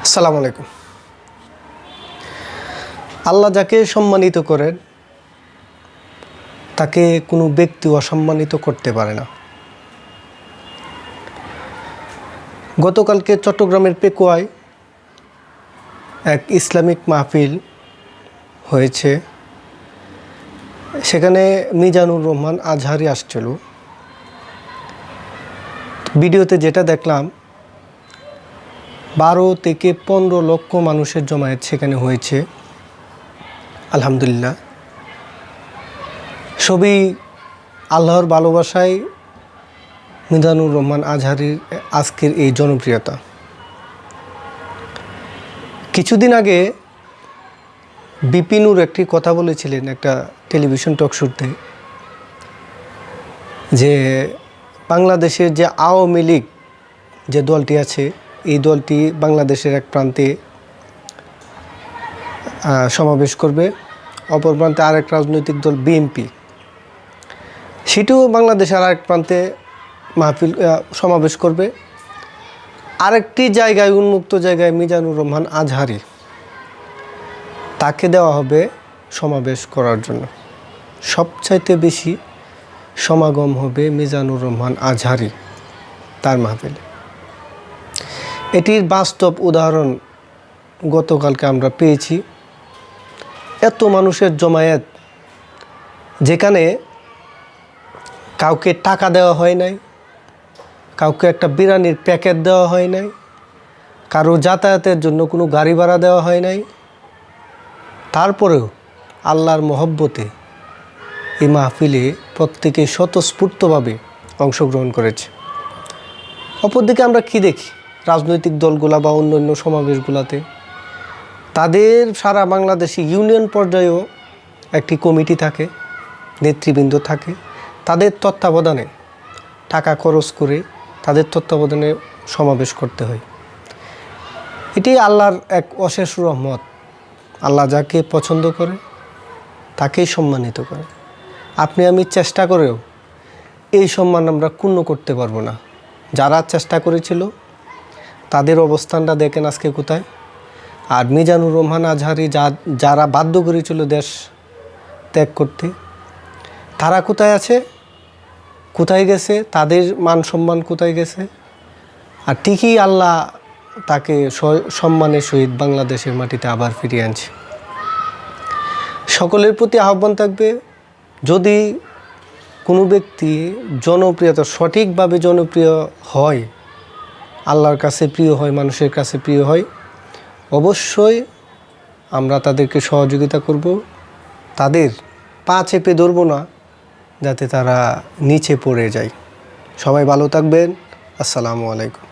আসসালামু আলাইকুম। আল্লাহ যাকে সম্মানিত করেন তাকে কোনো ব্যক্তি অসম্মানিত করতে পারে না। গতকালকে চট্টগ্রামের পেকুয়ায় এক ইসলামিক মাহফিল হয়েছে। সেখানে মিজানুর রহমান আজহারি আসছিল। ভিডিওতে যেটা দেখলাম 12 থেকে 15 লক্ষ মানুষের জমায়েত সেখানে হয়েছে। আলহামদুলিল্লাহ, সবই আল্লাহর ভালোবাসায় মিজানুর রহমান আজহারির আজকের এই জনপ্রিয়তা। কিছুদিন আগে বিপিনুর একটি কথা বলেছিলেন একটা টেলিভিশন টক শোতে, যে বাংলাদেশের যে আওয়ামী লীগ যে দলটি আছে, এই দলটি বাংলাদেশের এক প্রান্তে সমাবেশ করবে, অপর প্রান্তে আরেক রাজনৈতিক দল বিএনপি, সেটিও বাংলাদেশের আরেক প্রান্তে মাহফিল সমাবেশ করবে। আরেকটি জায়গায়, উন্মুক্ত জায়গায় মিজানুর রহমান আজহারি, তাকে দেওয়া হবে সমাবেশ করার জন্য। সবচাইতে বেশি সমাগম হবে মিজানুর রহমান আজহারি তার মাহফিলে। এটির বাস্তব উদাহরণ গতকালকে আমরা পেয়েছি। এত মানুষের জমায়েত, যেখানে কাউকে টাকা দেওয়া হয় নাই, কাউকে একটা বিরিয়ানির প্যাকেট দেওয়া হয় নাই, কারো যাতায়াতের জন্য কোনো গাড়ি ভাড়া দেওয়া হয় নাই। তারপরেও আল্লাহর মহব্বতে এই মাহফিলে প্রত্যেকে স্বতঃস্ফূর্তভাবে অংশগ্রহণ করেছে। অপরদিকে আমরা কি দেখি, রাজনৈতিক দলগুলা বা অন্যান্য সমাবেশগুলোতে তাদের সারা বাংলাদেশে ইউনিয়ন পর্যায়েও একটি কমিটি থাকে, নেতৃবৃন্দ থাকে, তাদের তত্ত্বাবধানে টাকা খরচ করে তাদের তত্ত্বাবধানে সমাবেশ করতে হয়। এটি আল্লাহর এক অশেষ রহমত। আল্লাহ যাকে পছন্দ করে তাকেই সম্মানিত করে। আপনি আমি চেষ্টা করেও এই সম্মান আমরা ক্ষুণ্ণ করতে পারবো না। যারা চেষ্টা করেছিল তাদের অবস্থানটা দেখেন আজকে কোথায়। আর মিজানুর রহমান আজহারি যারা বাধ্য করেছিল দেশ ত্যাগ করতে, তারা কোথায় আছে, কোথায় গেছে, তাদের মান সম্মান কোথায় গেছে? আর ঠিকই আল্লাহ তাকে সম্মানের সহিত বাংলাদেশের মাটিতে আবার ফিরিয়ে আনছে। সকলের প্রতি আহ্বান থাকবে, যদি কোনো ব্যক্তি জনপ্রিয়তা সঠিকভাবে জনপ্রিয় হয়, আল্লাহর কাছে প্রিয় হয়, মানুষের কাছে প্রিয় হয়, অবশ্যই আমরা তাদেরকে সহযোগিতা করব। তাদের পা চেপে ধরব না যাতে তারা নিচে পড়ে যায়। সবাই ভালো থাকবেন। আসসালামু আলাইকুম।